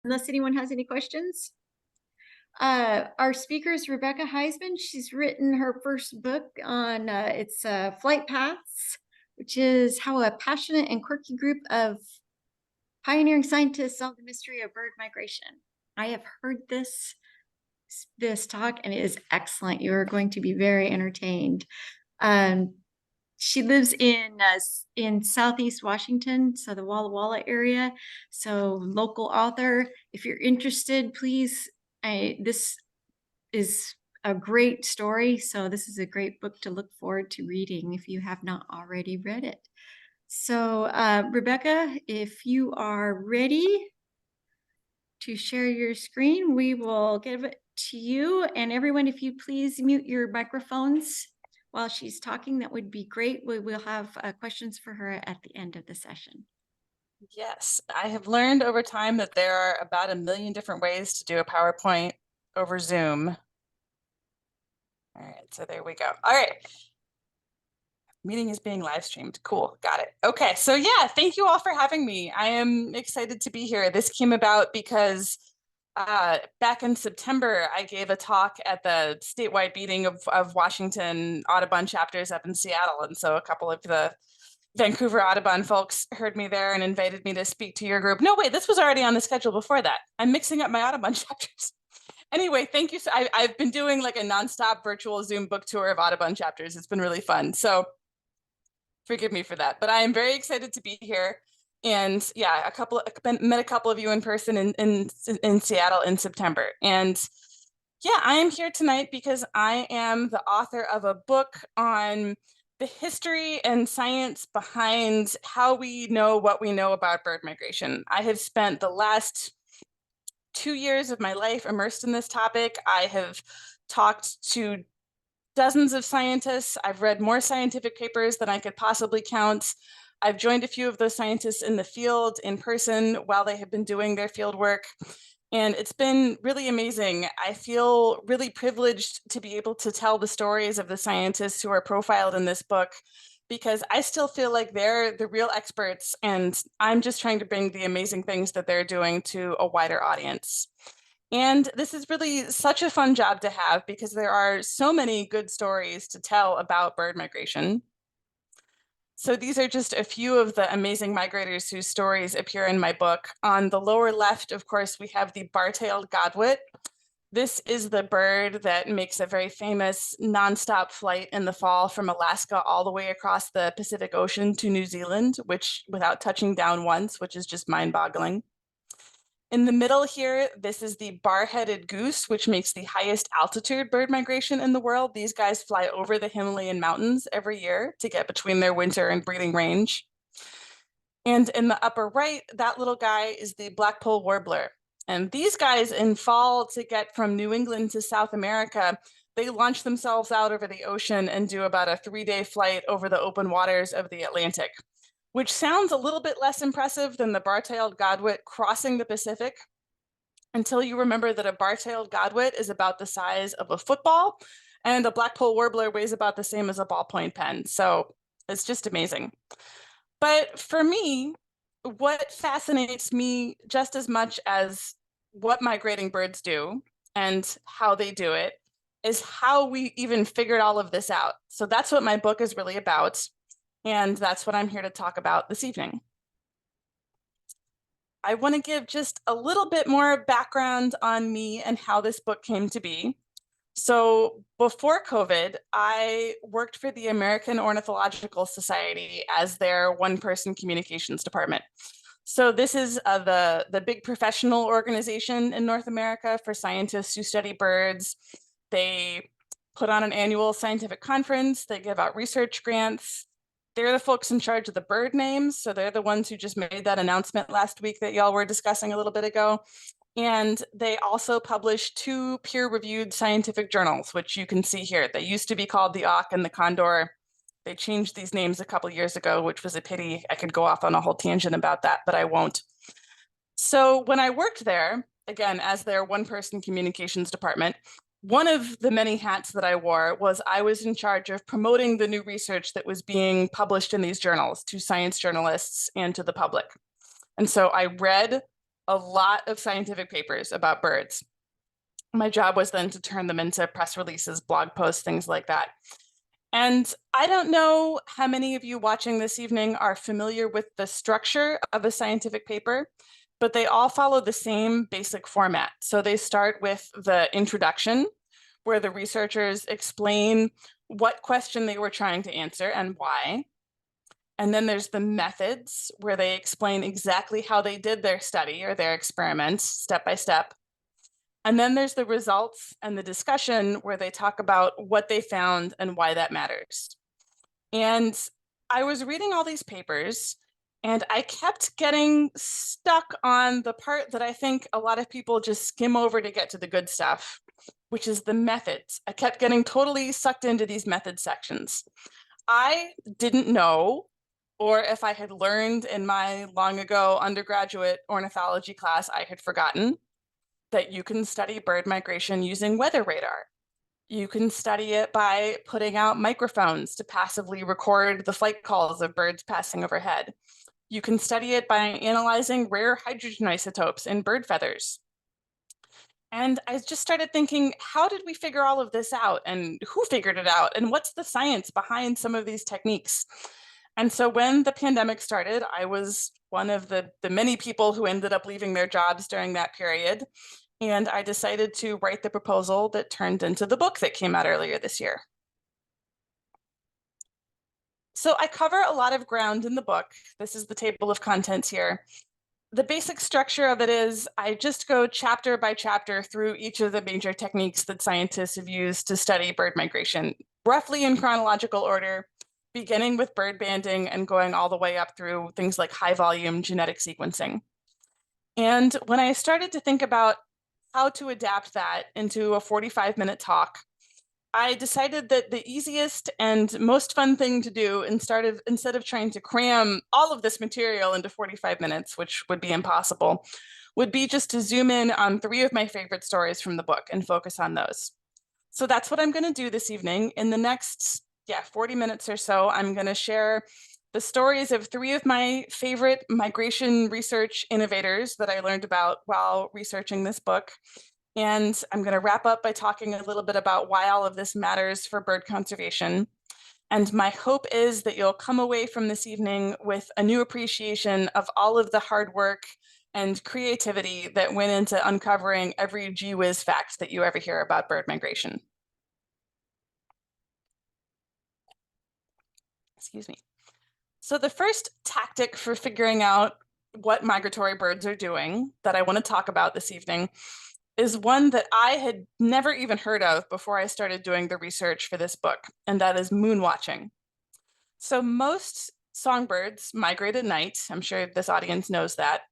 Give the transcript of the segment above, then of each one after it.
Unless anyone has any questions. Our speaker is Rebecca Heisman. She's written her first book on it's Flight Paths, which is how a passionate and quirky group of pioneering scientists solve the mystery of bird migration. I have heard this talk, and it is excellent. You are going to be very entertained. She lives in Southeast Washington, so the Walla Walla area. So local author. If you're interested, please. This is a great story. So this is a great book to look forward to reading if you have not already read it. So Rebecca, if you are ready to share your screen, we will give it to you. And everyone, if you please mute your microphones while she's talking, that would be great. We will have questions for her at the end of the session. Yes, I have learned over time that there are about 1 million different ways to do a PowerPoint over Zoom. All right, so there we go. All right. Meeting is being live streamed. Cool, got it. Okay, so yeah, thank you all for having me. I am excited to be here. This came about because back in September, I gave a talk at the statewide meeting of Washington Audubon chapters up in Seattle. And so a couple of the Vancouver Audubon folks heard me there and invited me to speak to your group. No, wait, this was already on the schedule before that. I'm mixing up my Audubon chapters. Anyway, thank you. I've been doing like a nonstop virtual Zoom book tour of Audubon chapters. It's been really fun. So forgive me for that, but I am very excited to be here. And yeah, met a couple of you in person in Seattle in September. And yeah, I am here tonight because I am the author of a book on the history and science behind how we know what we know about bird migration. I have spent the last 2 years of my life immersed in this topic. I have talked to dozens of scientists. I've read more scientific papers than I could possibly count. I've joined a few of those scientists in the field in person while they have been doing their field work. And it's been really amazing. I feel really privileged to be able to tell the stories of the scientists who are profiled in this book, because I still feel like they're the real experts, and I'm just trying to bring the amazing things that they're doing to a wider audience. And this is really such a fun job to have because there are so many good stories to tell about bird migration. So these are just a few of the amazing migrators whose stories appear in my book. On the lower left, of course, we have the bar-tailed godwit. This is the bird that makes a very famous nonstop flight in the fall from Alaska all the way across the Pacific Ocean to New Zealand, which without touching down once, which is just mind-boggling. In the middle here, this is the bar-headed goose, which makes the highest altitude bird migration in the world. These guys fly over the Himalayan mountains every year to get between their winter and breeding range. And in the upper right, that little guy is the blackpoll warbler. And these guys in fall, to get from New England to South America, they launch themselves out over the ocean and do about a 3-day flight over the open waters of the Atlantic, which sounds a little bit less impressive than the bar-tailed godwit crossing the Pacific, until you remember that a bar-tailed godwit is about the size of a football, and a blackpoll warbler weighs about the same as a ballpoint pen. So it's just amazing. But for me, what fascinates me just as much as what migrating birds do and how they do it is how we even figured all of this out. So that's what my book is really about. And that's what I'm here to talk about this evening. I want to give just a little bit more background on me and how this book came to be. So before COVID, I worked for the American Ornithological Society as their one-person communications department. So this is the big professional organization in North America for scientists who study birds. They put on an annual scientific conference. They give out research grants. They're the folks in charge of the bird names. So they're the ones who just made that announcement last week that y'all were discussing a little bit ago. And they also publish 2 peer-reviewed scientific journals, which you can see here. They used to be called the Auk and the Condor. They changed these names a couple years ago, which was a pity. I could go off on a whole tangent about that, but I won't. So when I worked there, again, as their one-person communications department, one of the many hats that I wore was I was in charge of promoting the new research that was being published in these journals to science journalists and to the public. And so I read a lot of scientific papers about birds. My job was then to turn them into press releases, blog posts, things like that. And I don't know how many of you watching this evening are familiar with the structure of a scientific paper, but they all follow the same basic format. So they start with the introduction, where the researchers explain what question they were trying to answer and why. And then there's the methods, where they explain exactly how they did their study or their experiments step by step. And then there's the results and the discussion, where they talk about what they found and why that matters. And I was reading all these papers, and I kept getting stuck on the part that I think a lot of people just skim over to get to the good stuff, which is the methods. I kept getting totally sucked into these method sections. I didn't know, or if I had learned in my long ago undergraduate ornithology class, I had forgotten that you can study bird migration using weather radar. You can study it by putting out microphones to passively record the flight calls of birds passing overhead. You can study it by analyzing rare hydrogen isotopes in bird feathers. And I just started thinking, how did we figure all of this out? And who figured it out? And what's the science behind some of these techniques? And so when the pandemic started, I was one of the many people who ended up leaving their jobs during that period. And I decided to write the proposal that turned into the book that came out earlier this year. So I cover a lot of ground in the book. This is the table of contents here. The basic structure of it is I just go chapter by chapter through each of the major techniques that scientists have used to study bird migration, roughly in chronological order, beginning with bird banding and going all the way up through things like high volume genetic sequencing. And when I started to think about how to adapt that into a 45-minute talk, I decided that the easiest and most fun thing to do instead of trying to cram all of this material into 45 minutes, which would be impossible, would be just to zoom in on 3 of my favorite stories from the book and focus on those. So that's what I'm going to do this evening. In the next 40 minutes or so, I'm going to share the stories of 3 of my favorite migration research innovators that I learned about while researching this book. And I'm going to wrap up by talking a little bit about why all of this matters for bird conservation. And my hope is that you'll come away from this evening with a new appreciation of all of the hard work and creativity that went into uncovering every gee whiz fact that you ever hear about bird migration. Excuse me. So the first tactic for figuring out what migratory birds are doing that I want to talk about this evening is one that I had never even heard of before I started doing the research for this book, and that is moon watching. So most songbirds migrate at night. I'm sure this audience knows that.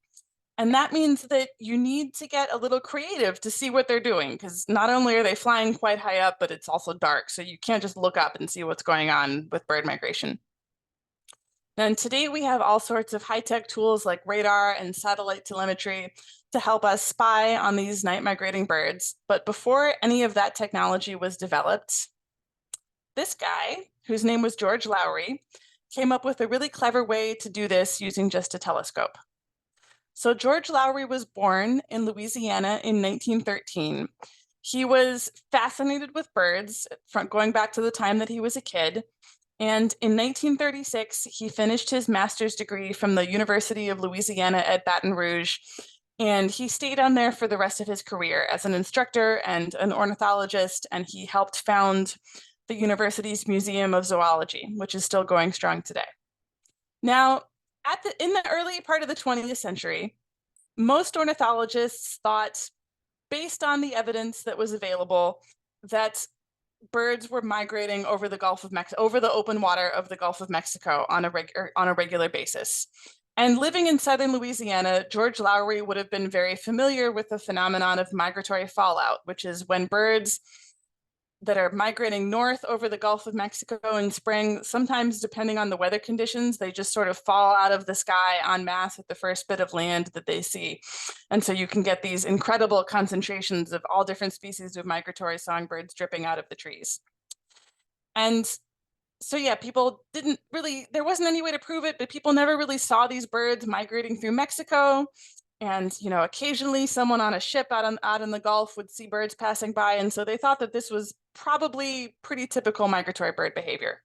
And that means that you need to get a little creative to see what they're doing, because not only are they flying quite high up, but it's also dark. So you can't just look up and see what's going on with bird migration. And today we have all sorts of high-tech tools like radar and satellite telemetry to help us spy on these night migrating birds. But before any of that technology was developed, this guy, whose name was George Lowry, came up with a really clever way to do this using just a telescope. So George Lowry was born in Louisiana in 1913. He was fascinated with birds, going back to the time that he was a kid. And in 1936, he finished his master's degree from the University of Louisiana at Baton Rouge. And he stayed on there for the rest of his career as an instructor and an ornithologist. And he helped found the university's Museum of Zoology, which is still going strong today. Now, in the early part of the 20th century, most ornithologists thought, based on the evidence that was available, that birds were migrating over the Gulf of Mexico, over the open water of the Gulf of Mexico on a regular basis. And living in southern Louisiana, George Lowry would have been very familiar with the phenomenon of migratory fallout, which is when birds that are migrating north over the Gulf of Mexico in spring, sometimes depending on the weather conditions, they just sort of fall out of the sky en masse at the first bit of land that they see. And so you can get these incredible concentrations of all different species of migratory songbirds dripping out of the trees. And so people didn't really, there wasn't any way to prove it, but people never really saw these birds migrating through Mexico. And, you know, occasionally someone on a ship out in the Gulf would see birds passing by. And so they thought that this was probably pretty typical migratory bird behavior.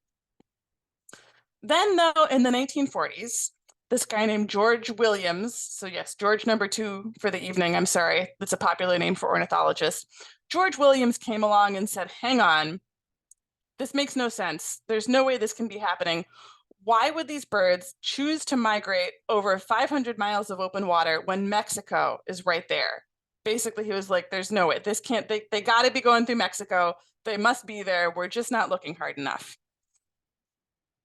Then, though, in the 1940s, this guy named George Williams, so yes, George number 2 for the evening, I'm sorry, that's a popular name for ornithologists. George Williams came along and said, hang on, this makes no sense. There's no way this can be happening. Why would these birds choose to migrate over 500 miles of open water when Mexico is right there? Basically, he was like, there's no way. This can't, they got to be going through Mexico. They must be there. We're just not looking hard enough.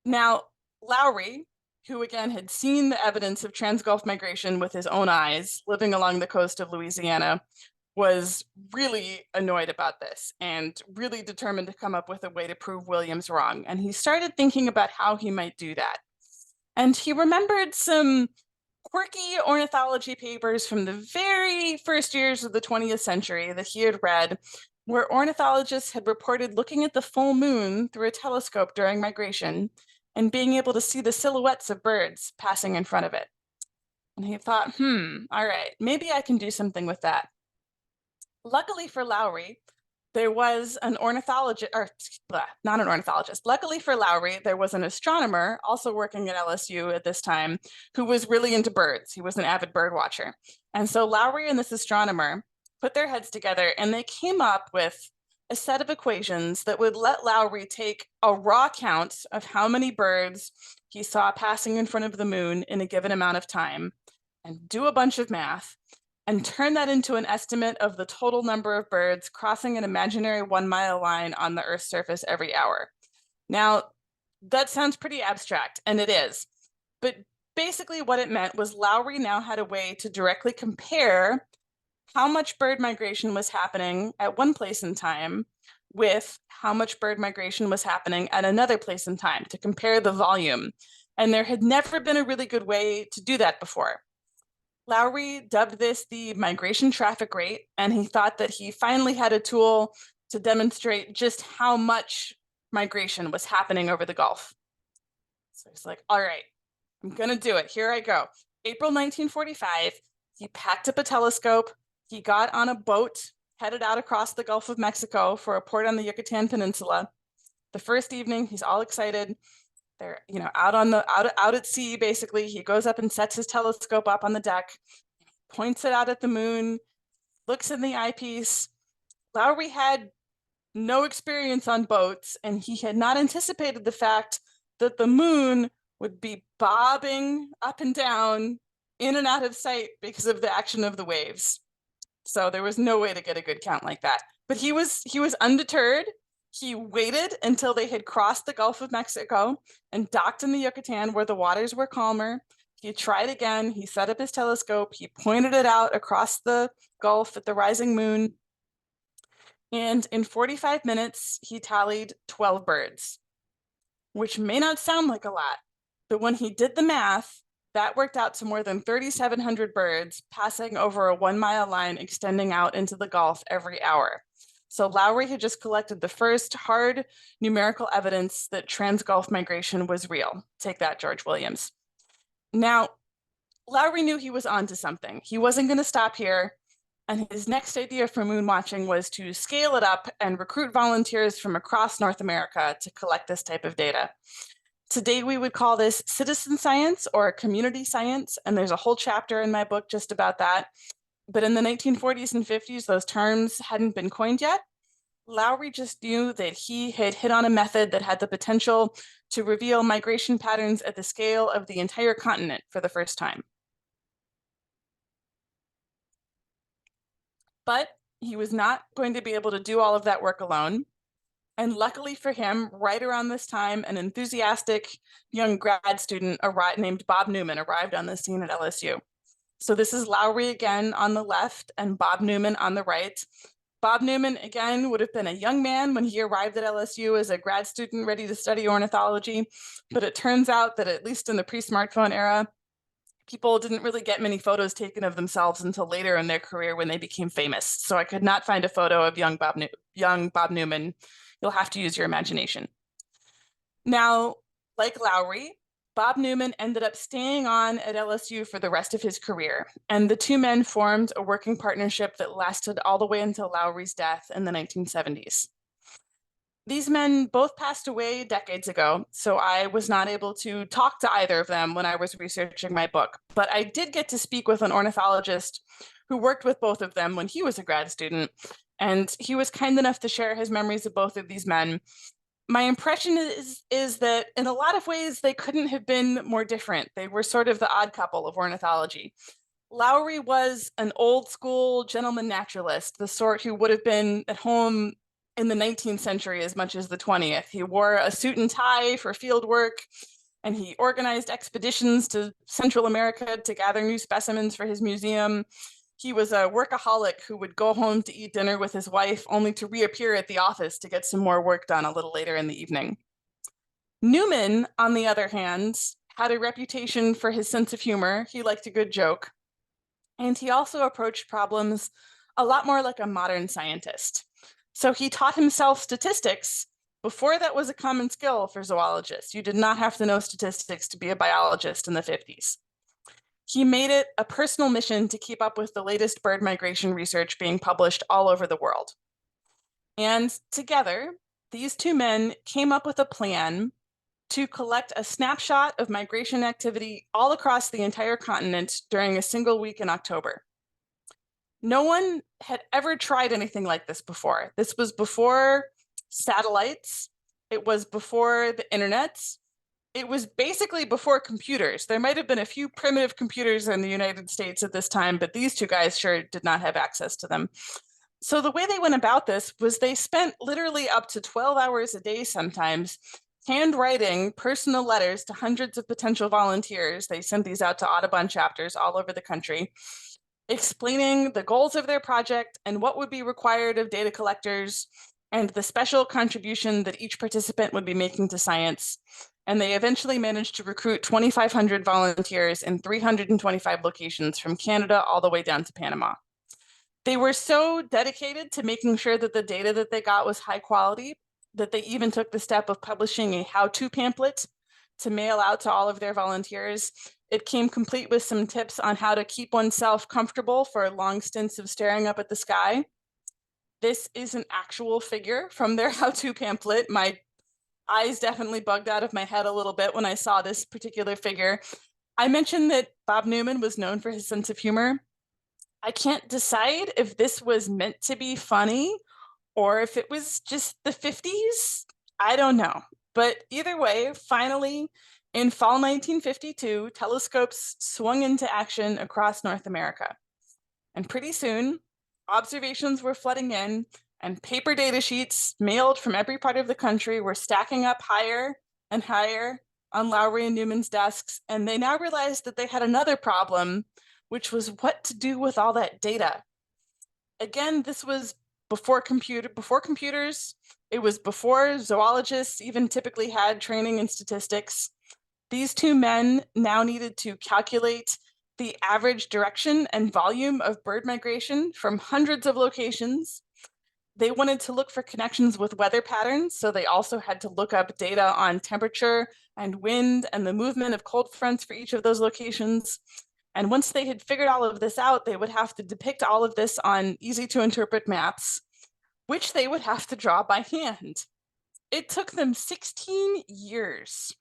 Now, Lowry, who again had seen the evidence of trans-Gulf migration with his own eyes, living along the coast of Louisiana, was really annoyed about this and really determined to come up with a way to prove Williams wrong. And he started thinking about how he might do that. And he remembered some quirky ornithology papers from the very first years of the 20th century that he had read, where ornithologists had reported looking at the full moon through a telescope during migration and being able to see the silhouettes of birds passing in front of it. And he thought, all right, maybe I can do something with that. Luckily for Lowry, there was an ornithologist, or not an ornithologist. Luckily for Lowry, there was an astronomer also working at LSU at this time who was really into birds. He was an avid bird watcher. And so Lowry and this astronomer put their heads together and they came up with a set of equations that would let Lowry take a raw count of how many birds he saw passing in front of the moon in a given amount of time and do a bunch of math and turn that into an estimate of the total number of birds crossing an imaginary 1 mile line on the Earth's surface every hour. Now, that sounds pretty abstract, and it is. But basically what it meant was Lowry now had a way to directly compare how much bird migration was happening at one place in time with how much bird migration was happening at another place in time, to compare the volume. And there had never been a really good way to do that before. Lowry dubbed this the migration traffic rate, and he thought that he finally had a tool to demonstrate just how much migration was happening over the Gulf. So he's like, all right, I'm gonna do it. Here I go. April 1945, he packed up a telescope, he got on a boat, headed out across the Gulf of Mexico for a port on the Yucatan Peninsula. The first evening, he's all excited. They're, you know, out at sea, basically. He goes up and sets his telescope up on the deck, points it out at the moon, looks in the eyepiece. Lowry had no experience on boats, and he had not anticipated the fact that the moon would be bobbing up and down, in and out of sight because of the action of the waves. So there was no way to get a good count like that. But he was undeterred. He waited until they had crossed the Gulf of Mexico and docked in the Yucatan where the waters were calmer. He tried again. He set up his telescope. He pointed it out across the Gulf at the rising moon. And in 45 minutes, he tallied 12 birds, which may not sound like a lot, but when he did the math, that worked out to more than 3,700 birds passing over a 1 mile line extending out into the Gulf every hour. So Lowry had just collected the first hard numerical evidence that trans-Gulf migration was real. Take that, George Williams. Now, Lowry knew he was onto something. He wasn't going to stop here. And his next idea for moon watching was to scale it up and recruit volunteers from across North America to collect this type of data. Today, we would call this citizen science or community science. And there's a whole chapter in my book just about that. But in the 1940s and 50s, those terms hadn't been coined yet. Lowry just knew that he had hit on a method that had the potential to reveal migration patterns at the scale of the entire continent for the first time. But he was not going to be able to do all of that work alone. And luckily for him, right around this time, an enthusiastic young grad student named Bob Newman arrived on the scene at LSU. So this is Lowry again on the left and Bob Newman on the right. Bob Newman, again, would have been a young man when he arrived at LSU as a grad student ready to study ornithology. But it turns out that at least in the pre-smartphone era, people didn't really get many photos taken of themselves until later in their career when they became famous. So I could not find a photo of young Bob Newman. You'll have to use your imagination. Now, like Lowry, Bob Newman ended up staying on at LSU for the rest of his career, and the two men formed a working partnership that lasted all the way until Lowry's death in the 1970s. These men both passed away decades ago, so I was not able to talk to either of them when I was researching my book, but I did get to speak with an ornithologist who worked with both of them when he was a grad student, and he was kind enough to share his memories of both of these men. My impression is that in a lot of ways, they couldn't have been more different. They were sort of the odd couple of ornithology. Lowry was an old school gentleman naturalist, the sort who would have been at home in the 19th century as much as the 20th. He wore a suit and tie for field work, and he organized expeditions to Central America to gather new specimens for his museum. He was a workaholic who would go home to eat dinner with his wife, only to reappear at the office to get some more work done a little later in the evening. Newman, on the other hand, had a reputation for his sense of humor. He liked a good joke. And he also approached problems a lot more like a modern scientist. So he taught himself statistics before that was a common skill for zoologists. You did not have to know statistics to be a biologist in the 50s. He made it a personal mission to keep up with the latest bird migration research being published all over the world. And together, these two men came up with a plan to collect a snapshot of migration activity all across the entire continent during a single week in October. No one had ever tried anything like this before. This was before satellites. It was before the internet. It was basically before computers. There might have been a few primitive computers in the United States at this time, but these two guys sure did not have access to them. So the way they went about this was they spent literally up to 12 hours a day sometimes handwriting personal letters to hundreds of potential volunteers. They sent these out to Audubon chapters all over the country, explaining the goals of their project and what would be required of data collectors and the special contribution that each participant would be making to science. And they eventually managed to recruit 2,500 volunteers in 325 locations from Canada all the way down to Panama. They were so dedicated to making sure that the data that they got was high quality that they even took the step of publishing a how-to pamphlet to mail out to all of their volunteers. It came complete with some tips on how to keep oneself comfortable for long stints of staring up at the sky. This is an actual figure from their how-to pamphlet. My eyes definitely bugged out of my head a little bit when I saw this particular figure. I mentioned that Bob Newman was known for his sense of humor. I can't decide if this was meant to be funny or if it was just the 50s. I don't know. But either way, finally, in fall 1952, telescopes swung into action across North America. And pretty soon, observations were flooding in, and paper data sheets mailed from every part of the country were stacking up higher and higher on Lowry and Newman's desks. And they now realized that they had another problem, which was what to do with all that data. Again, this was before computers. It was before zoologists even typically had training in statistics. These two men now needed to calculate the average direction and volume of bird migration from hundreds of locations. They wanted to look for connections with weather patterns, so they also had to look up data on temperature and wind and the movement of cold fronts for each of those locations. And once they had figured all of this out, they would have to depict all of this on easy-to-interpret maps, which they would have to draw by hand. It took them 16 years.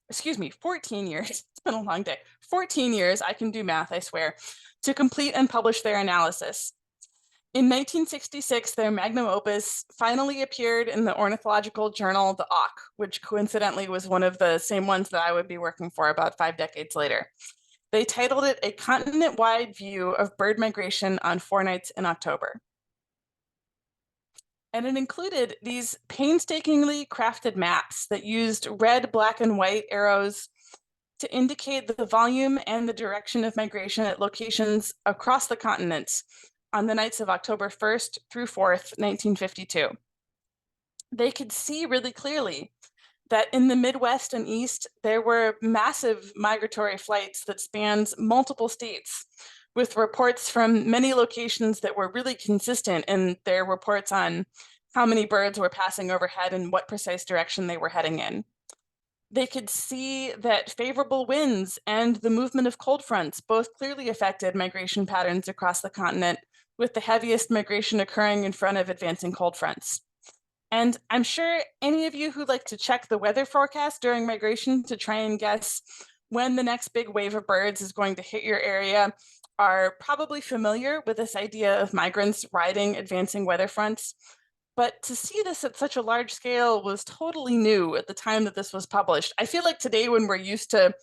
Excuse me, 14 years. It's been a long day. 14 years, I can do math, I swear, to complete and publish their analysis. In 1966, their magnum opus finally appeared in the ornithological journal, the Auk, which coincidentally was one of the same ones that I would be working for about 5 decades later. They titled it A Continent-Wide View of Bird Migration on 4 Nights in October. And it included these painstakingly crafted maps that used red, black, and white arrows to indicate the volume and the direction of migration at locations across the continent on the nights of October 1st through 4th, 1952. They could see really clearly that in the Midwest and East, there were massive migratory flights that spanned multiple states, with reports from many locations that were really consistent in their reports on how many birds were passing overhead and what precise direction they were heading in. They could see that favorable winds and the movement of cold fronts both clearly affected migration patterns across the continent, with the heaviest migration occurring in front of advancing cold fronts. And I'm sure any of you who like to check the weather forecast during migration to try and guess when the next big wave of birds is going to hit your area are probably familiar with this idea of migrants riding advancing weather fronts. But to see this at such a large scale was totally new at the time that this was published. I feel like today, when we're used to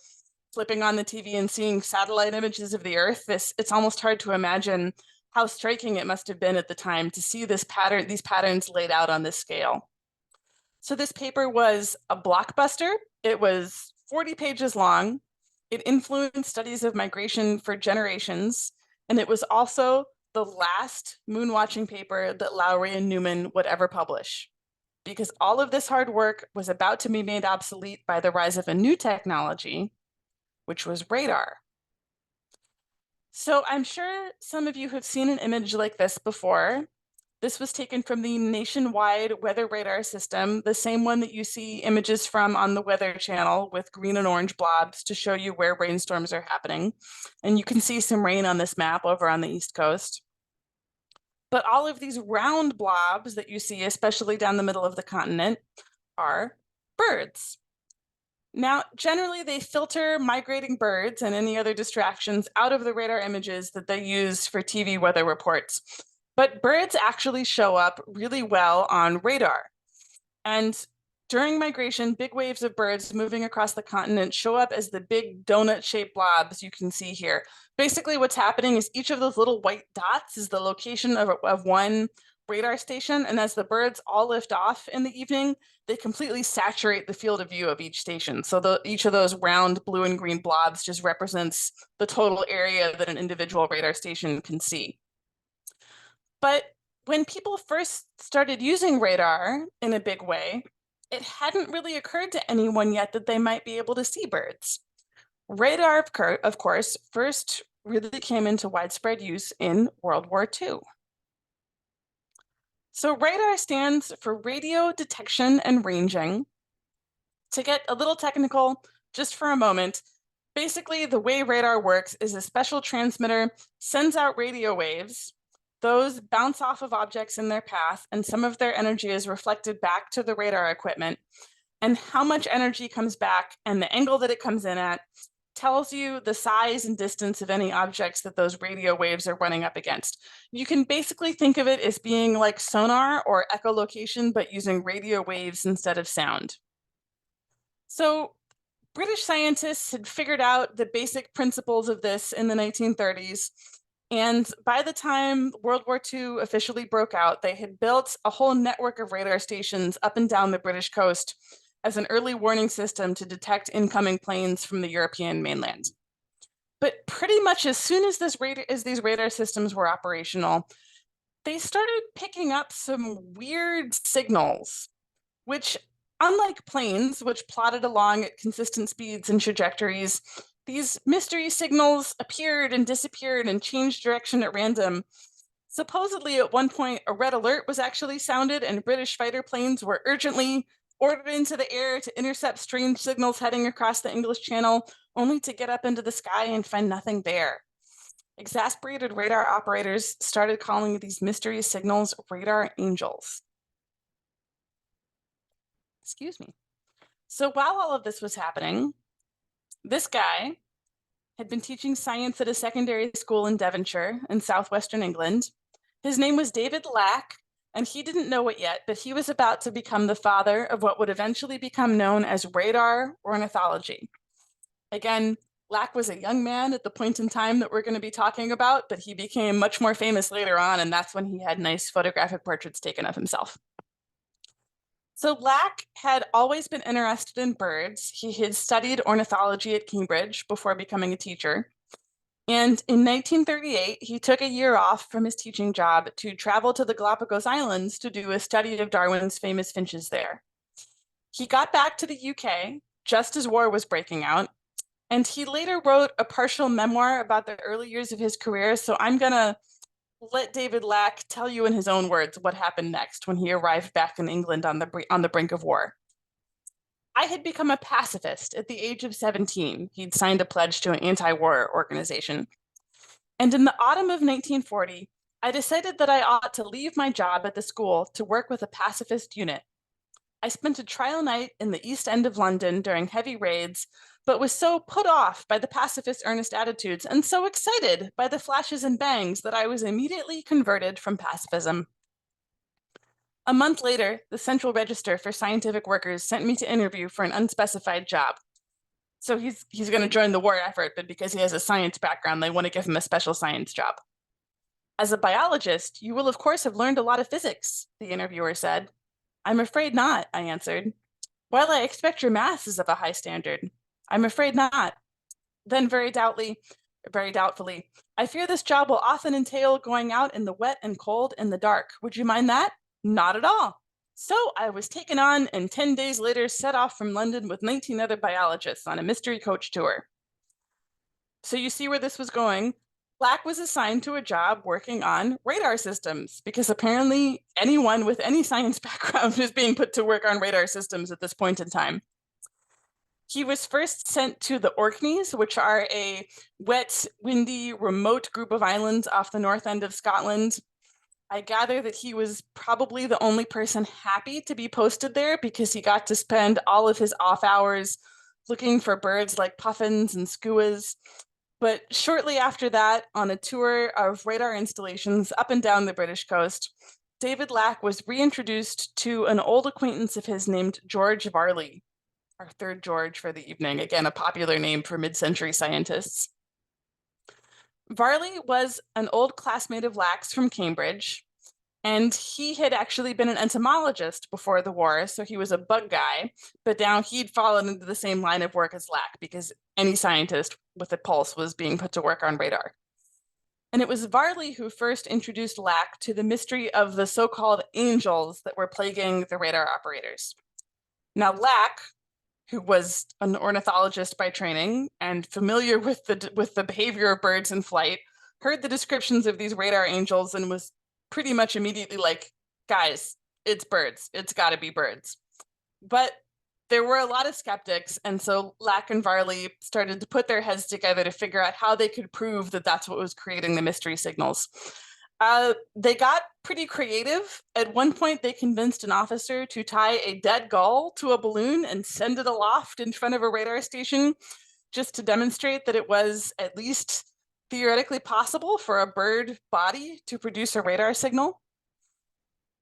flipping on the TV and seeing satellite images of the Earth, it's almost hard to imagine how striking it must have been at the time to see these patterns laid out on this scale. So this paper was a blockbuster. It was 40 pages long. It influenced studies of migration for generations, and it was also the last moon watching paper that Lowry and Newman would ever publish, because all of this hard work was about to be made obsolete by the rise of a new technology, which was radar. So I'm sure some of you have seen an image like this before. This was taken from the nationwide weather radar system, the same one that you see images from on the Weather Channel with green and orange blobs to show you where rainstorms are happening. And you can see some rain on this map over on the East Coast. But all of these round blobs that you see, especially down the middle of the continent, are birds. Now, generally, they filter migrating birds and any other distractions out of the radar images that they use for TV weather reports. But birds actually show up really well on radar. And during migration, big waves of birds moving across the continent show up as the big donut-shaped blobs you can see here. Basically, what's happening is each of those little white dots is the location of one radar station, and as the birds all lift off in the evening, they completely saturate the field of view of each station. So each of those round blue and green blobs just represents the total area that an individual radar station can see. But when people first started using radar in a big way, it hadn't really occurred to anyone yet that they might be able to see birds. Radar, of course, first really came into widespread use in World War II. So radar stands for radio detection and ranging. To get a little technical, just for a moment, basically the way radar works is a special transmitter sends out radio waves. Those bounce off of objects in their path, and some of their energy is reflected back to the radar equipment. And how much energy comes back and the angle that it comes in at tells you the size and distance of any objects that those radio waves are running up against. You can basically think of it as being like sonar or echolocation, but using radio waves instead of sound. So British scientists had figured out the basic principles of this in the 1930s. And by the time World War II officially broke out, they had built a whole network of radar stations up and down the British coast as an early warning system to detect incoming planes from the European mainland. But pretty much as soon as these radar systems were operational, they started picking up some weird signals, which, unlike planes, which plodded along at consistent speeds and trajectories, these mystery signals appeared and disappeared and changed direction at random. Supposedly, at one point, a red alert was actually sounded, and British fighter planes were urgently ordered into the air to intercept strange signals heading across the English Channel, only to get up into the sky and find nothing there. Exasperated radar operators started calling these mystery signals radar angels. Excuse me. So while all of this was happening, this guy had been teaching science at a secondary school in Devonshire in southwestern England. His name was David Lack, and he didn't know it yet, but he was about to become the father of what would eventually become known as radar ornithology. Again, Lack was a young man at the point in time that we're going to be talking about, but he became much more famous later on, and that's when he had nice photographic portraits taken of himself. So Lack had always been interested in birds. He had studied ornithology at Cambridge before becoming a teacher. And in 1938, he took a year off from his teaching job to travel to the Galapagos Islands to do a study of Darwin's famous finches there. He got back to the UK just as war was breaking out, and he later wrote a partial memoir about the early years of his career. So I'm going to let David Lack tell you in his own words what happened next when he arrived back in England on the brink of war. I had become a pacifist at the age of 17. He'd signed a pledge to an anti-war organization. And in the autumn of 1940, I decided that I ought to leave my job at the school to work with a pacifist unit. I spent a trial night in the East End of London during heavy raids, but was so put off by the pacifist earnest attitudes and so excited by the flashes and bangs that I was immediately converted from pacifism. A month later, the Central Register for Scientific Workers sent me to interview for an unspecified job. So he's going to join the war effort, but because he has a science background, they want to give him a special science job. As a biologist, you will of course have learned a lot of physics, the interviewer said. I'm afraid not, I answered. While I expect your math is of a high standard, I'm afraid not. Then very doubtfully, I fear this job will often entail going out in the wet and cold and the dark. Would you mind that? Not at all. So I was taken on and 10 days later set off from London with 19 other biologists on a mystery coach tour. So you see where this was going. Black was assigned to a job working on radar systems because apparently anyone with any science background is being put to work on radar systems at this point in time. He was first sent to the Orkneys, which are a wet, windy, remote group of islands off the north end of Scotland. I gather that he was probably the only person happy to be posted there because he got to spend all of his off hours looking for birds like puffins and skuas. But shortly after that, on a tour of radar installations up and down the British coast, David Lack was reintroduced to an old acquaintance of his named George Varley, our third George for the evening, again, a popular name for mid-century scientists. Varley was an old classmate of Lack's from Cambridge, and he had actually been an entomologist before the war, so he was a bug guy, but now he'd fallen into the same line of work as Lack because any scientist with a pulse was being put to work on radar. And it was Varley who first introduced Lack to the mystery of the so-called angels that were plaguing the radar operators. Now, Lack, who was an ornithologist by training and familiar with the behavior of birds in flight, heard the descriptions of these radar angels and was pretty much immediately like, guys, it's birds. It's got to be birds. But there were a lot of skeptics, and so Lack and Varley started to put their heads together to figure out how they could prove that that's what was creating the mystery signals. They got pretty creative. At one point, they convinced an officer to tie a dead gull to a balloon and send it aloft in front of a radar station just to demonstrate that it was at least theoretically possible for a bird body to produce a radar signal.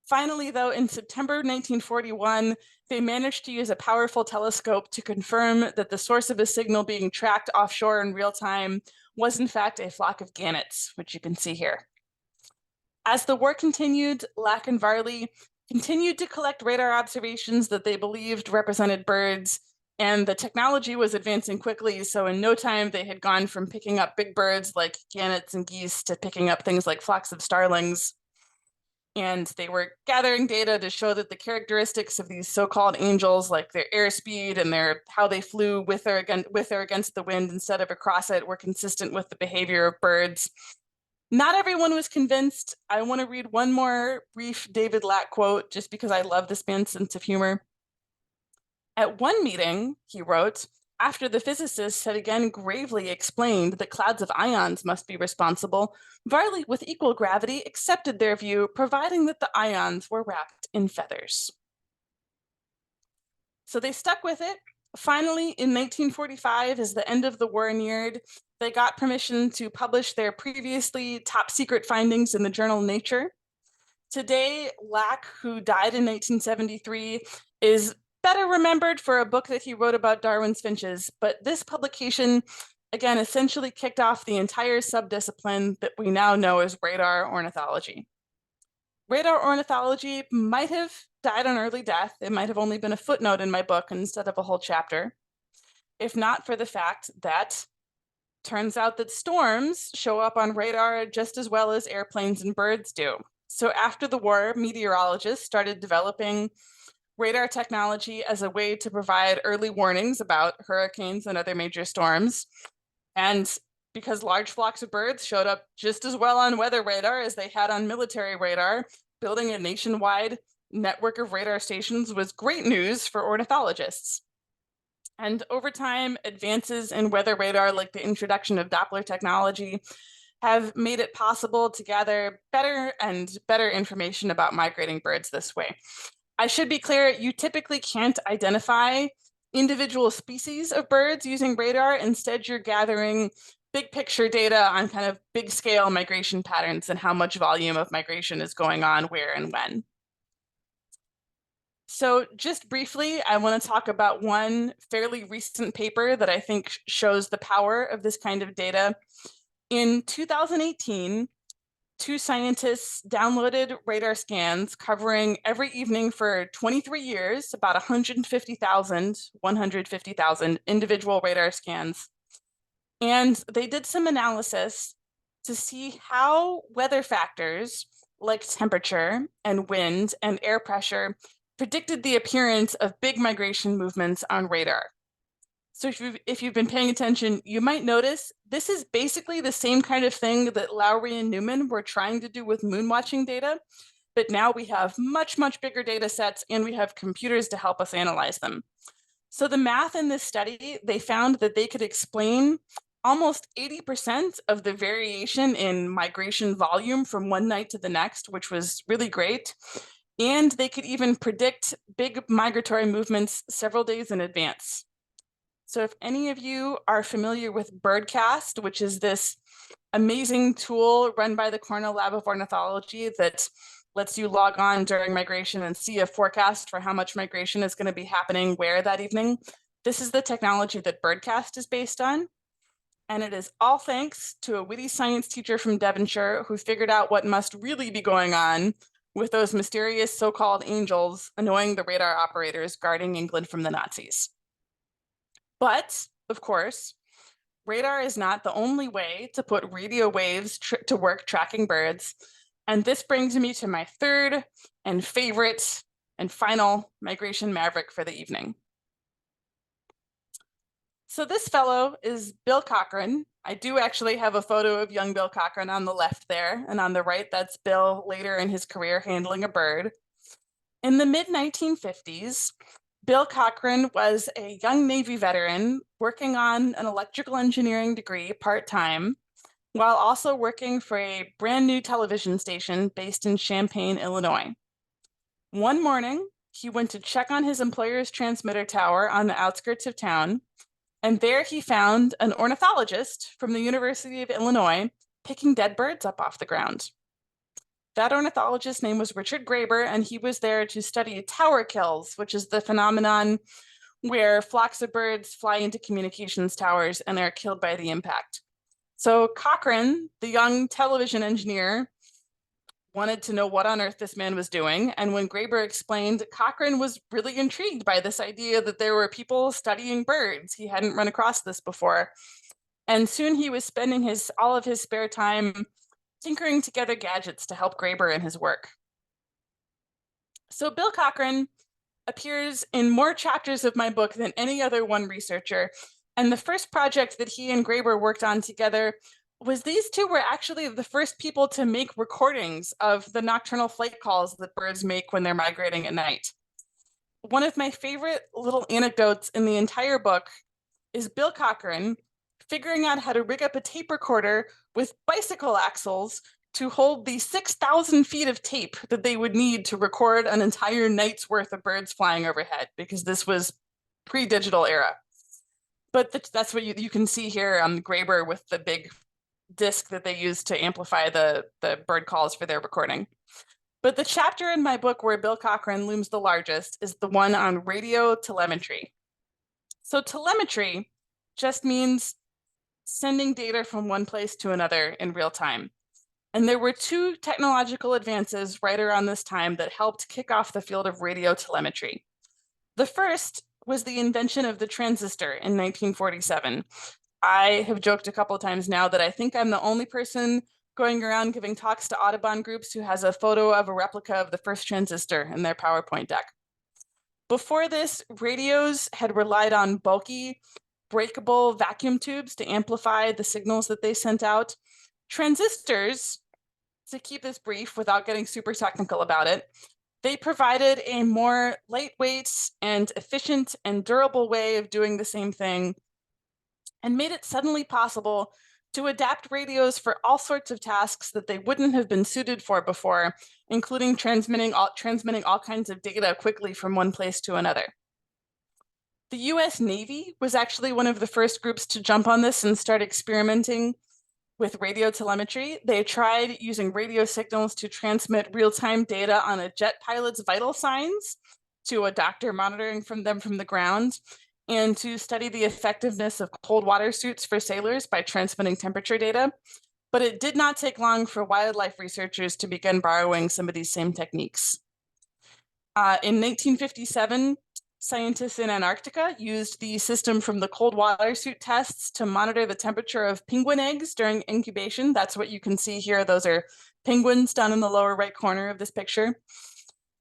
Finally, though, in September 1941, they managed to use a powerful telescope to confirm that the source of a signal being tracked offshore in real time was in fact a flock of gannets, which you can see here. As the war continued, Lack and Varley continued to collect radar observations that they believed represented birds, and the technology was advancing quickly, so in no time they had gone from picking up big birds like gannets and geese to picking up things like flocks of starlings. And they were gathering data to show that the characteristics of these so-called angels, like their airspeed and how they flew with or against the wind instead of across it, were consistent with the behavior of birds. Not everyone was convinced. I want to read one more brief David Lack quote, just because I love this man's sense of humor. At one meeting, he wrote, after the physicists had again gravely explained that clouds of ions must be responsible, Varley, with equal gravity, accepted their view, providing that the ions were wrapped in feathers. So they stuck with it. Finally, in 1945, as the end of the war neared, they got permission to publish their previously top secret findings in the journal Nature. Today, Lack, who died in 1973, is better remembered for a book that he wrote about Darwin's finches, but this publication, again, essentially kicked off the entire subdiscipline that we now know as radar ornithology. Radar ornithology might have died an early death. It might have only been a footnote in my book instead of a whole chapter, if not for the fact that turns out that storms show up on radar just as well as airplanes and birds do. So after the war, meteorologists started developing radar technology as a way to provide early warnings about hurricanes and other major storms. And because large flocks of birds showed up just as well on weather radar as they had on military radar, building a nationwide network of radar stations was great news for ornithologists. And over time, advances in weather radar, like the introduction of Doppler technology, have made it possible to gather better and better information about migrating birds this way. I should be clear, you typically can't identify individual species of birds using radar. Instead, you're gathering big picture data on kind of big scale migration patterns and how much volume of migration is going on where and when. So just briefly, I want to talk about one fairly recent paper that I think shows the power of this kind of data. In 2018, two scientists downloaded radar scans covering every evening for 23 years, about 150,000 individual radar scans. And they did some analysis to see how weather factors like temperature and wind and air pressure predicted the appearance of big migration movements on radar. So if you've been paying attention, you might notice this is basically the same kind of thing that Lowry and Newman were trying to do with moon watching data, but now we have much, much bigger data sets and we have computers to help us analyze them. So the math in this study, they found that they could explain almost 80% of the variation in migration volume from one night to the next, which was really great. And they could even predict big migratory movements several days in advance. So if any of you are familiar with Birdcast, which is this amazing tool run by the Cornell Lab of Ornithology that lets you log on during migration and see a forecast for how much migration is going to be happening where that evening, this is the technology that Birdcast is based on. And it is all thanks to a witty science teacher from Devonshire who figured out what must really be going on with those mysterious so-called angels annoying the radar operators guarding England from the Nazis. But, of course, radar is not the only way to put radio waves to work tracking birds. And this brings me to my third and favorite and final migration maverick for the evening. So this fellow is Bill Cochran. I do actually have a photo of young Bill Cochran on the left there, and on the right, that's Bill later in his career handling a bird. In the mid-1950s, Bill Cochran was a young Navy veteran working on an electrical engineering degree part-time, while also working for a brand new television station based in Champaign, Illinois. One morning, he went to check on his employer's transmitter tower on the outskirts of town, and there he found an ornithologist from the University of Illinois picking dead birds up off the ground. That ornithologist's name was Richard Graeber, and he was there to study tower kills, which is the phenomenon where flocks of birds fly into communications towers and are killed by the impact. So Cochran, the young television engineer, wanted to know what on earth this man was doing. And when Graeber explained, Cochran was really intrigued by this idea that there were people studying birds. He hadn't run across this before. And soon he was spending all of his spare time tinkering together gadgets to help Graeber in his work. So Bill Cochran appears in more chapters of my book than any other one researcher. And the first project that he and Graeber worked on together was these two were actually the first people to make recordings of the nocturnal flight calls that birds make when they're migrating at night. One of my favorite little anecdotes in the entire book is Bill Cochran figuring out how to rig up a tape recorder with bicycle axles to hold the 6,000 feet of tape that they would need to record an entire night's worth of birds flying overhead, because this was pre-digital era. But that's what you can see here on Graeber with the big disc that they used to amplify the bird calls for their recording. But the chapter in my book where Bill Cochran looms the largest is the one on radio telemetry. So telemetry just means sending data from one place to another in real time. And there were two technological advances right around this time that helped kick off the field of radio telemetry. The first was the invention of the transistor in 1947. I have joked a couple of times now that I think I'm the only person going around giving talks to Audubon groups who has a photo of a replica of the first transistor in their PowerPoint deck. Before this, radios had relied on bulky, breakable vacuum tubes to amplify the signals that they sent out. Transistors, to keep this brief without getting super technical about it, They provided a more lightweight and efficient and durable way of doing the same thing, and made it suddenly possible to adapt radios for all sorts of tasks that they wouldn't have been suited for before, including transmitting all kinds of data quickly from one place to another. The US Navy was actually one of the first groups to jump on this and start experimenting with radio telemetry. They tried using radio signals to transmit real-time data on a jet pilot's vital signs to a doctor monitoring them from the ground, and to study the effectiveness of cold water suits for sailors by transmitting temperature data. But it did not take long for wildlife researchers to begin borrowing some of these same techniques. In 1957, scientists in Antarctica used the system from the cold water suit tests to monitor the temperature of penguin eggs during incubation. That's what you can see here. Those are penguins down in the lower right corner of this picture.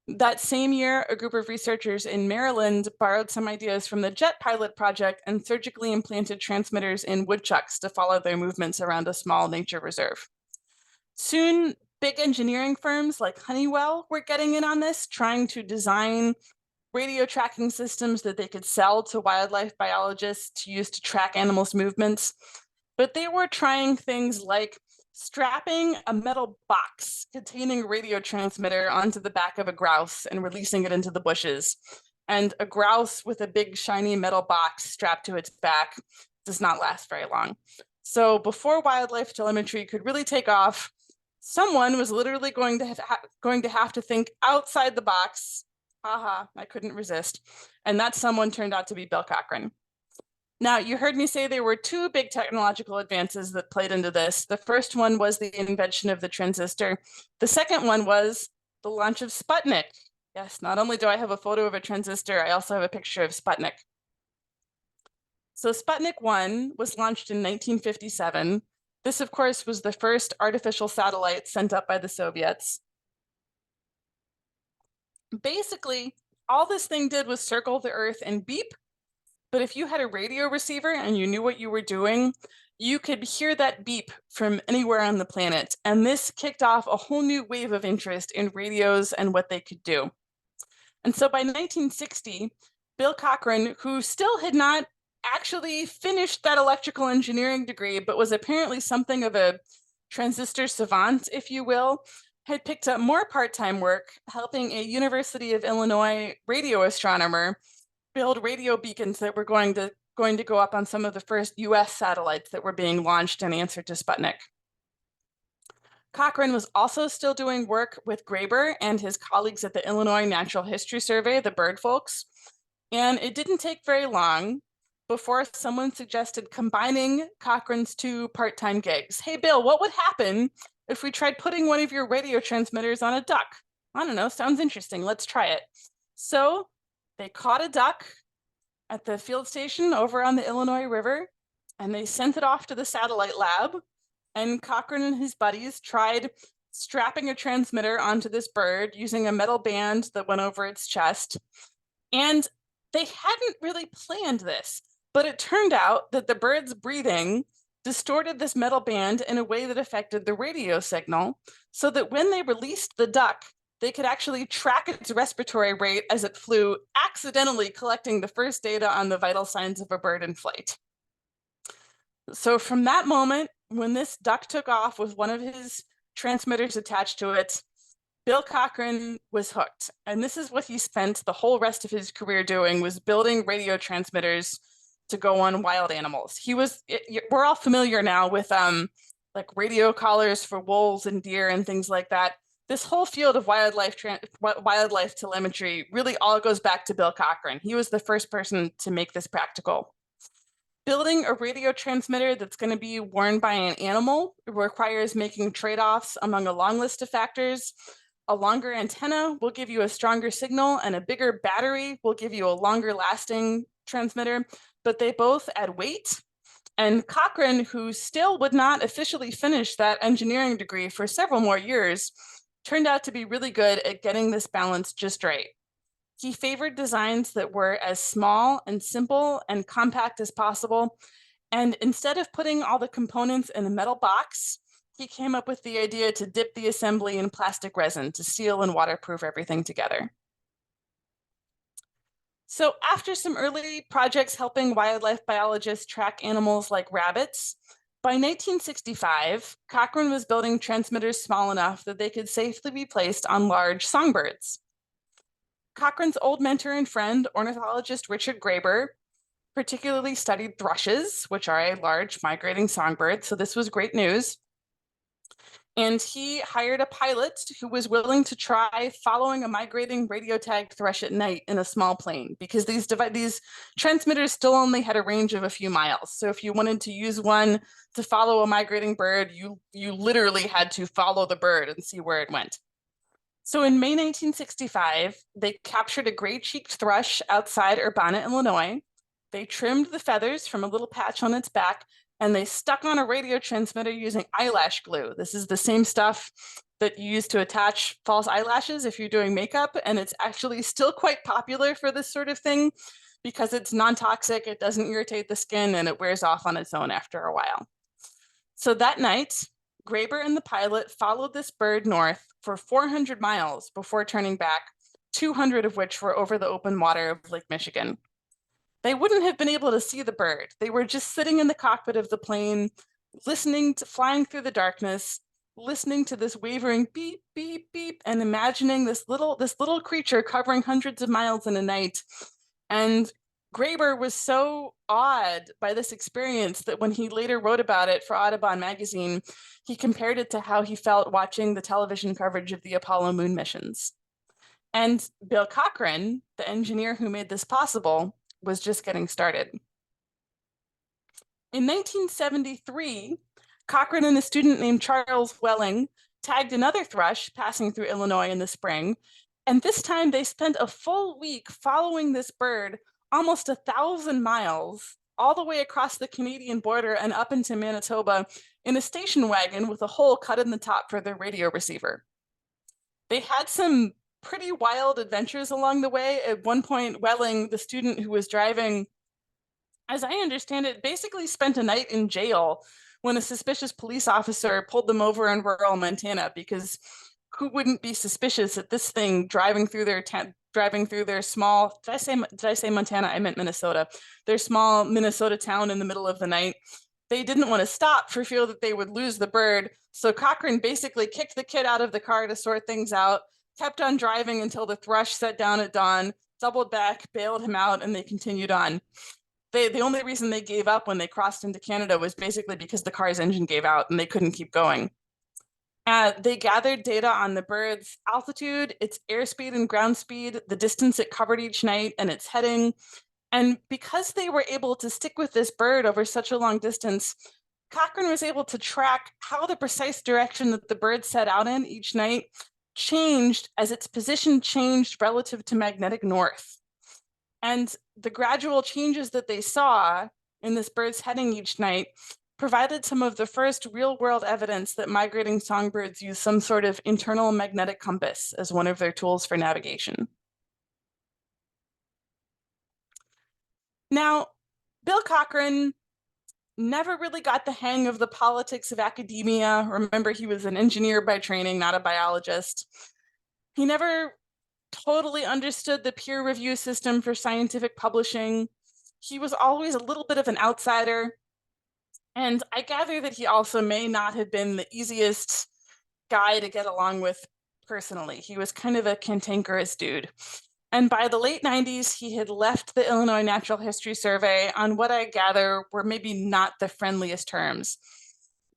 That same year, a group of researchers in Maryland borrowed some ideas from the Jet Pilot project and surgically implanted transmitters in woodchucks to follow their movements around a small nature reserve. Soon, big engineering firms like Honeywell were getting in on this, trying to design radio tracking systems that they could sell to wildlife biologists to use to track animals' movements. But they were trying things like strapping a metal box containing a radio transmitter onto the back of a grouse and releasing it into the bushes. And a grouse with a big shiny metal box strapped to its back does not last very long. So before wildlife telemetry could really take off, someone was literally going to have to think outside the box. Haha, I couldn't resist. And that someone turned out to be Bill Cochran. Now, you heard me say there were two big technological advances that played into this. The first one was the invention of the transistor. The second one was the launch of Sputnik. Yes, not only do I have a photo of a transistor, I also have a picture of Sputnik. So Sputnik 1 was launched in 1957. This, of course, was the first artificial satellite sent up by the Soviets. Basically, all this thing did was circle the Earth and beep. But if you had a radio receiver and you knew what you were doing, you could hear that beep from anywhere on the planet. And this kicked off a whole new wave of interest in radios and what they could do. And so by 1960, Bill Cochran, who still had not actually finished that electrical engineering degree, but was apparently something of a transistor savant, if you will, had picked up more part-time work helping a University of Illinois radio astronomer build radio beacons that were going to go up on some of the first US satellites that were being launched in answer to Sputnik. Cochran was also still doing work with Graeber and his colleagues at the Illinois Natural History Survey, the bird folks. And it didn't take very long before someone suggested combining Cochran's two part-time gigs. Hey, Bill, what would happen if we tried putting one of your radio transmitters on a duck? I don't know, sounds interesting, let's try it. So they caught a duck at the field station over on the Illinois River, and they sent it off to the satellite lab. And Cochran and his buddies tried strapping a transmitter onto this bird using a metal band that went over its chest. And they hadn't really planned this, but it turned out that the bird's breathing distorted this metal band in a way that affected the radio signal, so that when they released the duck, they could actually track its respiratory rate as it flew, accidentally collecting the first data on the vital signs of a bird in flight. So from that moment, when this duck took off with one of his transmitters attached to it, Bill Cochran was hooked. And this is what he spent the whole rest of his career doing, was building radio transmitters to go on wild animals. We're all familiar now with like radio collars for wolves and deer and things like that. This whole field of wildlife telemetry really all goes back to Bill Cochran. He was the first person to make this practical. Building a radio transmitter that's going to be worn by an animal requires making trade-offs among a long list of factors. A longer antenna will give you a stronger signal, and a bigger battery will give you a longer lasting transmitter, but they both add weight. And Cochran, who still would not officially finish that engineering degree for several more years, turned out to be really good at getting this balance just right. He favored designs that were as small and simple and compact as possible. And instead of putting all the components in a metal box, he came up with the idea to dip the assembly in plastic resin to seal and waterproof everything together. So after some early projects helping wildlife biologists track animals like rabbits, by 1965, Cochrane was building transmitters small enough that they could safely be placed on large songbirds. Cochrane's old mentor and friend, ornithologist Richard Graeber, particularly studied thrushes, which are a large migrating songbird, so this was great news. And he hired a pilot who was willing to try following a migrating radio tagged thrush at night in a small plane, because these transmitters still only had a range of a few miles. So if you wanted to use one to follow a migrating bird, you literally had to follow the bird and see where it went. So in May 1965, they captured a gray-cheeked thrush outside Urbana, Illinois. They trimmed the feathers from a little patch on its back, and they stuck on a radio transmitter using eyelash glue. This is the same stuff that you use to attach false eyelashes if you're doing makeup, and it's actually still quite popular for this sort of thing because it's non-toxic, it doesn't irritate the skin, and it wears off on its own after a while. So that night, Graeber and the pilot followed this bird north for 400 miles before turning back, 200 of which were over the open water of Lake Michigan. They wouldn't have been able to see the bird. They were just sitting in the cockpit of the plane, listening to flying through the darkness, listening to this wavering beep, beep, beep, and imagining this little creature covering hundreds of miles in a night. And Graeber was so awed by this experience that when he later wrote about it for Audubon magazine, he compared it to how he felt watching the television coverage of the Apollo moon missions. And Bill Cochrane, the engineer who made this possible, was just getting started. In 1973, Cochrane and a student named Charles Welling tagged another thrush passing through Illinois in the spring, and this time they spent a full week following this bird almost 1,000 miles all the way across the Canadian border and up into Manitoba in a station wagon with a hole cut in the top for their radio receiver. They had some pretty wild adventures along the way. At one point, Welling, the student who was driving, as I understand it, basically spent a night in jail when a suspicious police officer pulled them over in rural Montana, because who wouldn't be suspicious at this thing driving through their small, did I say Montana? I meant Minnesota. Their small Minnesota town in the middle of the night. They didn't want to stop for fear that they would lose the bird. So Cochrane basically kicked the kid out of the car to sort things out, kept on driving until the thrush set down at dawn, doubled back, bailed him out, and they continued on. The only reason they gave up when they crossed into Canada was basically because the car's engine gave out and they couldn't keep going. They gathered data on the bird's altitude, its airspeed and ground speed, the distance it covered each night, and its heading. And because they were able to stick with this bird over such a long distance, Cochrane was able to track how the precise direction that the bird set out in each night changed as its position changed relative to magnetic north. And the gradual changes that they saw in this bird's heading each night provided some of the first real-world evidence that migrating songbirds use some sort of internal magnetic compass as one of their tools for navigation. Now, Bill Cochrane never really got the hang of the politics of academia. Remember, he was an engineer by training, not a biologist. He never totally understood the peer review system for scientific publishing. He was always a little bit of an outsider. And I gather that he also may not have been the easiest guy to get along with personally. He was kind of a cantankerous dude. And by the late 90s, he had left the Illinois Natural History Survey on what I gather were maybe not the friendliest terms.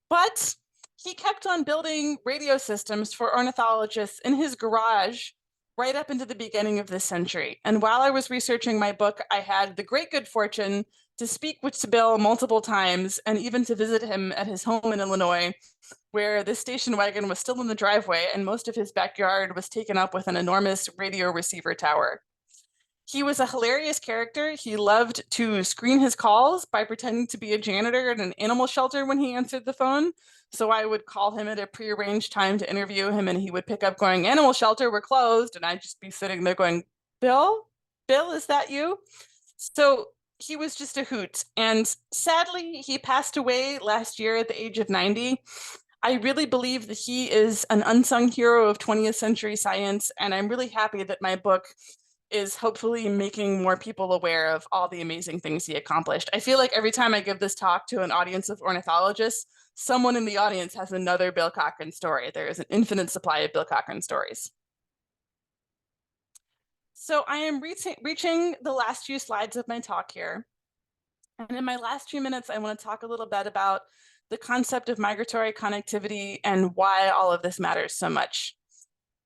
But he kept on building radio systems for ornithologists in his garage right up into the beginning of this century. And while I was researching my book, I had the great good fortune to speak with Bill multiple times and even to visit him at his home in Illinois, where this station wagon was still in the driveway and most of his backyard was taken up with an enormous radio receiver tower. He was a hilarious character. He loved to screen his calls by pretending to be a janitor at an animal shelter when he answered the phone. So I would call him at a prearranged time to interview him, and he would pick up going, "Animal shelter, we're closed." And I'd just be sitting there going, Bill, is that you? So he was just a hoot. And sadly, he passed away last year at the age of 90. I really believe that he is an unsung hero of 20th century science, and I'm really happy that my book is hopefully making more people aware of all the amazing things he accomplished. I feel like every time I give this talk to an audience of ornithologists, someone in the audience has another Bill Cochran story. There is an infinite supply of Bill Cochran stories. So I am reaching the last few slides of my talk here. And in my last few minutes, I want to talk a little bit about the concept of migratory connectivity and why all of this matters so much.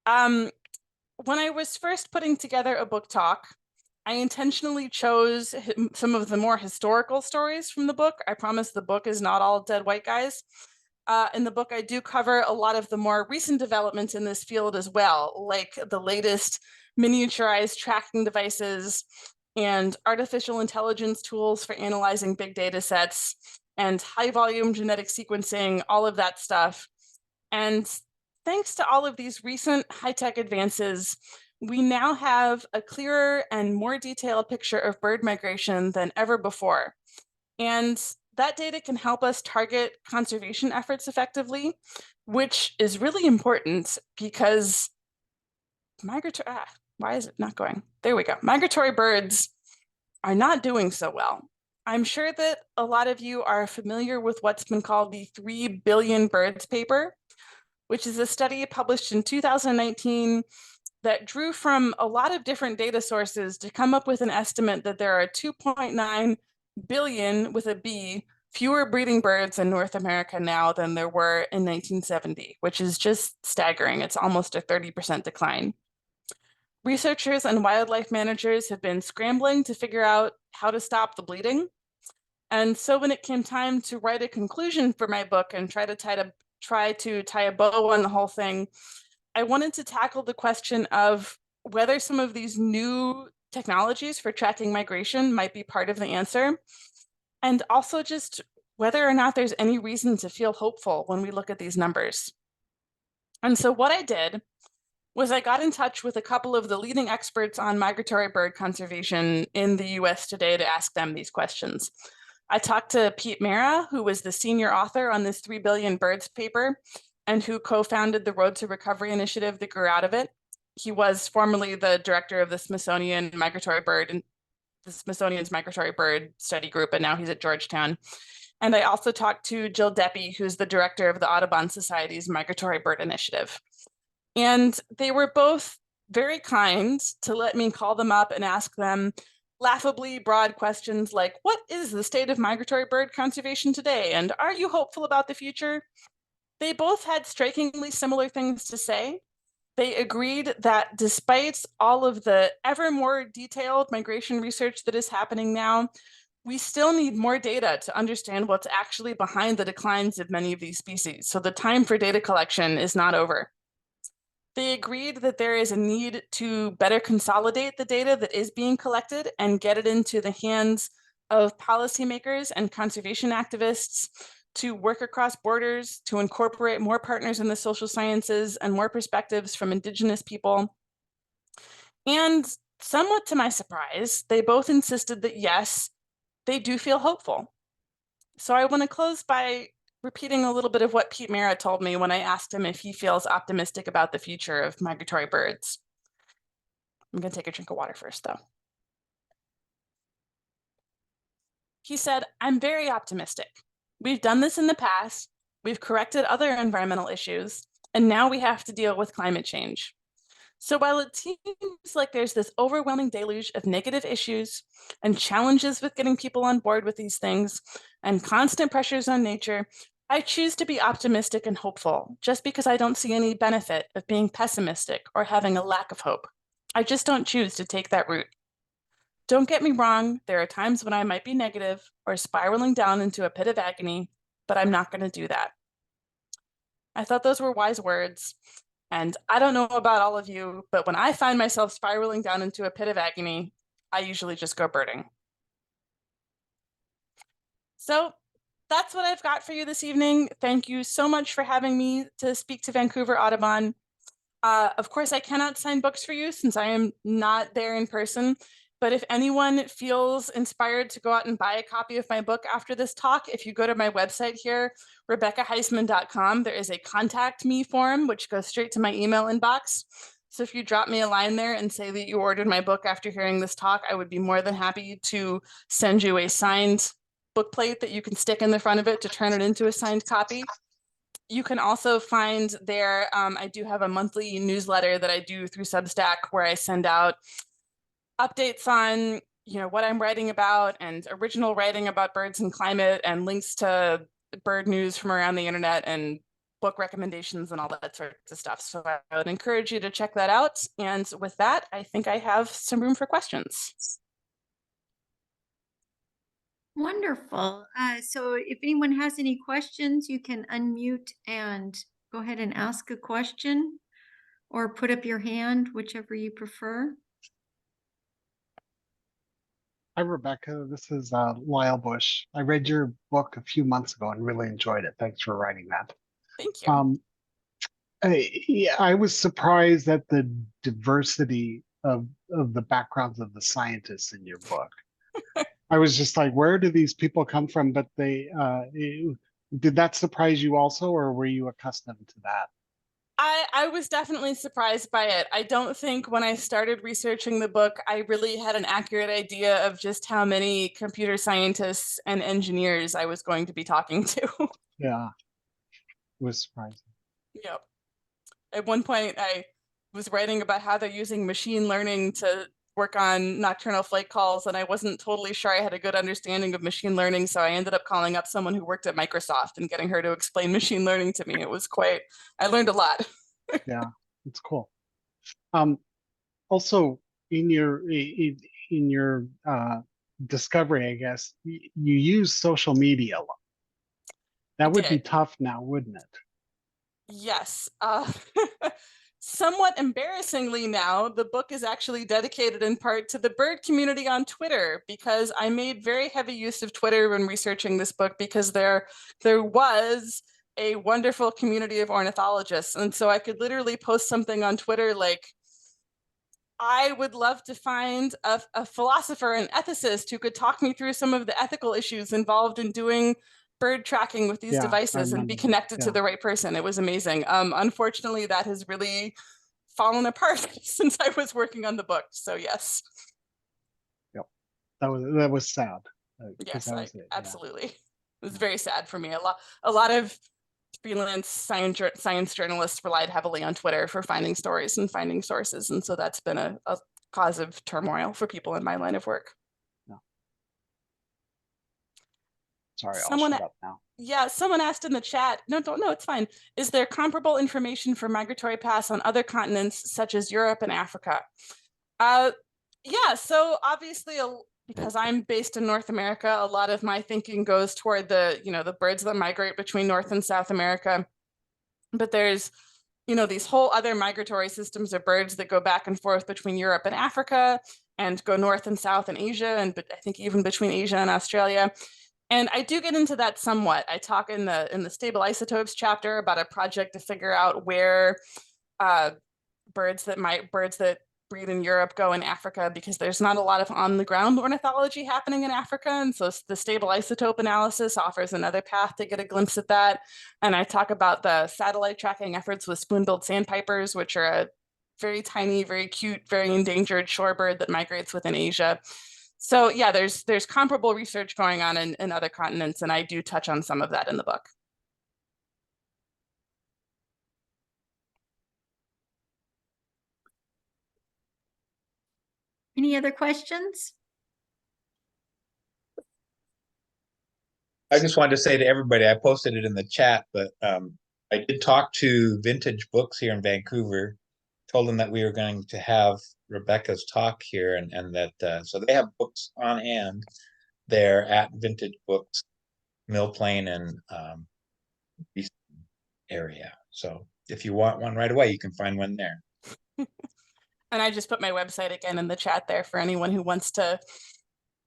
When I was first putting together a book talk, I intentionally chose some of the more historical stories from the book. I promise the book is not all dead white guys. In the book, I do cover a lot of the more recent developments in this field as well, like the latest miniaturized tracking devices and artificial intelligence tools for analyzing big data sets and high volume genetic sequencing, all of that stuff. And thanks to all of these recent high-tech advances, we now have a clearer and more detailed picture of bird migration than ever before. And that data can help us target conservation efforts effectively, which is really important because why is it not going? There we go. Migratory birds are not doing so well. I'm sure that a lot of you are familiar with what's been called the 3 billion birds paper, which is a study published in 2019 that drew from a lot of different data sources to come up with an estimate that there are 2.9 billion, with a B, fewer breeding birds in North America now than there were in 1970, which is just staggering. It's almost a 30% decline. Researchers and wildlife managers have been scrambling to figure out how to stop the bleeding. And so when it came time to write a conclusion for my book and try to tie a bow on the whole thing, I wanted to tackle the question of whether some of these new technologies for tracking migration might be part of the answer, and also just whether or not there's any reason to feel hopeful when we look at these numbers. And so what I did was I got in touch with a couple of the leading experts on migratory bird conservation in the US today to ask them these questions. I talked to Pete Mara, who was the senior author on this 3 billion birds paper and who co-founded the Road to Recovery initiative that grew out of it. He was formerly the director of the Smithsonian's Migratory Bird Study Group, and now he's at Georgetown. And I also talked to Jill Deppy, who's the director of the Audubon Society's Migratory Bird Initiative. And they were both very kind to let me call them up and ask them laughably broad questions like, what is the state of migratory bird conservation today? And are you hopeful about the future? They both had strikingly similar things to say. They agreed that despite all of the ever more detailed migration research that is happening now, we still need more data to understand what's actually behind the declines of many of these species. So the time for data collection is not over. They agreed that there is a need to better consolidate the data that is being collected and get it into the hands of policymakers and conservation activists to work across borders, to incorporate more partners in the social sciences and more perspectives from Indigenous people. And somewhat to my surprise, they both insisted that yes, they do feel hopeful. So I want to close by repeating a little bit of what Pete Mara told me when I asked him if he feels optimistic about the future of migratory birds. I'm going to take a drink of water first, though. He said, "I'm very optimistic. We've done this in the past, we've corrected other environmental issues, and now we have to deal with climate change. So while it seems like there's this overwhelming deluge of negative issues and challenges with getting people on board with these things and constant pressures on nature, I choose to be optimistic and hopeful just because I don't see any benefit of being pessimistic or having a lack of hope. I just don't choose to take that route. Don't get me wrong, there are times when I might be negative or spiraling down into a pit of agony, but I'm not going to do that." I thought those were wise words. And I don't know about all of you, but when I find myself spiraling down into a pit of agony, I usually just go birding. So that's what I've got for you this evening. Thank you so much for having me to speak to Vancouver Audubon. Of course, I cannot sign books for you since I am not there in person, But if anyone feels inspired to go out and buy a copy of my book after this talk, if you go to my website here, RebeccaHeisman.com, there is a contact me form, which goes straight to my email inbox. So if you drop me a line there and say that you ordered my book after hearing this talk, I would be more than happy to send you a signed book plate that you can stick in the front of it to turn it into a signed copy. You can also find there, I do have a monthly newsletter that I do through Substack where I send out updates on what I'm writing about and original writing about birds and climate and links to bird news from around the internet and book recommendations and all that sorts of stuff. So I would encourage you to check that out. And with that, I think I have some room for questions. Wonderful. So if anyone has any questions, you can unmute and go ahead and ask a question or put up your hand, whichever you prefer. Hi, Rebecca. This is Lyle Bush. I read your book a few months ago and really enjoyed it. Thanks for writing that. Thank you. I was surprised at the diversity of the backgrounds of the scientists in your book. I was just like, where do these people come from? But did that surprise you also, or were you accustomed to that? I was definitely surprised by it. I don't think when I started researching the book, I really had an accurate idea of just how many computer scientists and engineers I was going to be talking to. Yeah, it was surprising. Yep. At one point, I was writing about how they're using machine learning to work on nocturnal flight calls, and I wasn't totally sure I had a good understanding of machine learning, so I ended up calling up someone who worked at Microsoft and getting her to explain machine learning to me. It was I learned a lot. Yeah, it's cool. Also, in your discovery, I guess you use social media a lot. That would be tough now, wouldn't it? Yes. Somewhat embarrassingly now, the book is actually dedicated in part to the bird community on Twitter, because I made very heavy use of Twitter when researching this book, because there was a wonderful community of ornithologists. And so I could literally post something on Twitter like, I would love to find a philosopher and ethicist who could talk me through some of the ethical issues involved in doing bird tracking with these devices and be connected to the right person. It was amazing. Unfortunately, that has really fallen apart since I was working on the book. So yes. Yep, that was sad. Yes, absolutely. It was very sad for me. A lot of freelance science journalists relied heavily on Twitter for finding stories and finding sources. And so that's been a cause of turmoil for people in my line of work. No. Sorry, I'll shut up now. Yeah, someone asked in the chat, no, it's fine. Is there comparable information for migratory paths on other continents, such as Europe and Africa? Yeah, so obviously, because I'm based in North America, a lot of my thinking goes toward the birds that migrate between North and South America. But there's, these whole other migratory systems of birds that go back and forth between Europe and Africa and go north and south in Asia, and I think even between Asia and Australia. And I do get into that somewhat. I talk in the stable isotopes chapter about a project to figure out where birds that breed in Europe go in Africa, because there's not a lot of on the ground ornithology happening in Africa. And so the stable isotope analysis offers another path to get a glimpse at that. And I talk about the satellite tracking efforts with spoon-billed sandpipers, which are a very tiny, very cute, very endangered shorebird that migrates within Asia. So yeah, there's comparable research going on in other continents, and I do touch on some of that in the book. Any other questions? I just wanted to say to everybody, I posted it in the chat, but I did talk to Vintage Books here in Vancouver, told them that we were going to have Rebecca's talk here, and that so they have books on hand there at Vintage Books, Mill Plain and East area. So if you want one right away, you can find one there. And I just put my website again in the chat there for anyone who wants to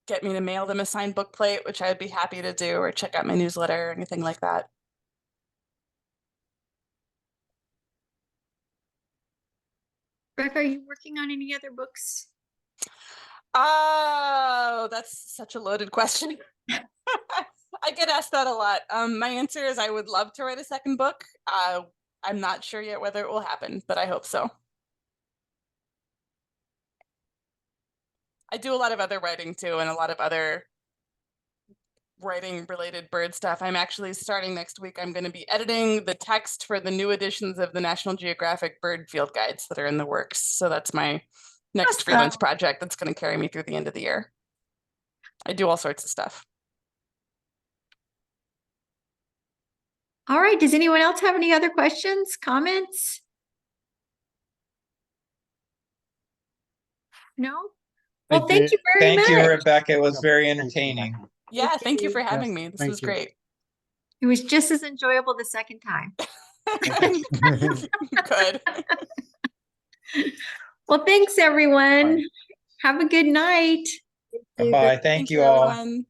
get me to mail them a signed book plate, which I'd be happy to do, or check out my newsletter or anything like that. Rebecca, are you working on any other books? Oh, that's such a loaded question. I get asked that a lot. My answer is I would love to write a second book. I'm not sure yet whether it will happen, but I hope so. I do a lot of other writing too, and a lot of other writing related bird stuff. I'm actually starting next week. I'm going to be editing the text for the new editions of the National Geographic bird field guides that are in the works. So that's my next freelance project that's going to carry me through the end of the year. I do all sorts of stuff. All right. Does anyone else have any other questions, comments? No? I Well, thank did- you very Thank you, much. Rebecca. It was Yep. very Thank you, entertaining. Rebecca. Yeah, thank you for Yes, having Yes, me. This thank was you. great. It was just as enjoyable the second time. Good. Well, thanks everyone. Have a good night. Bye-bye. Thank you all. everyone.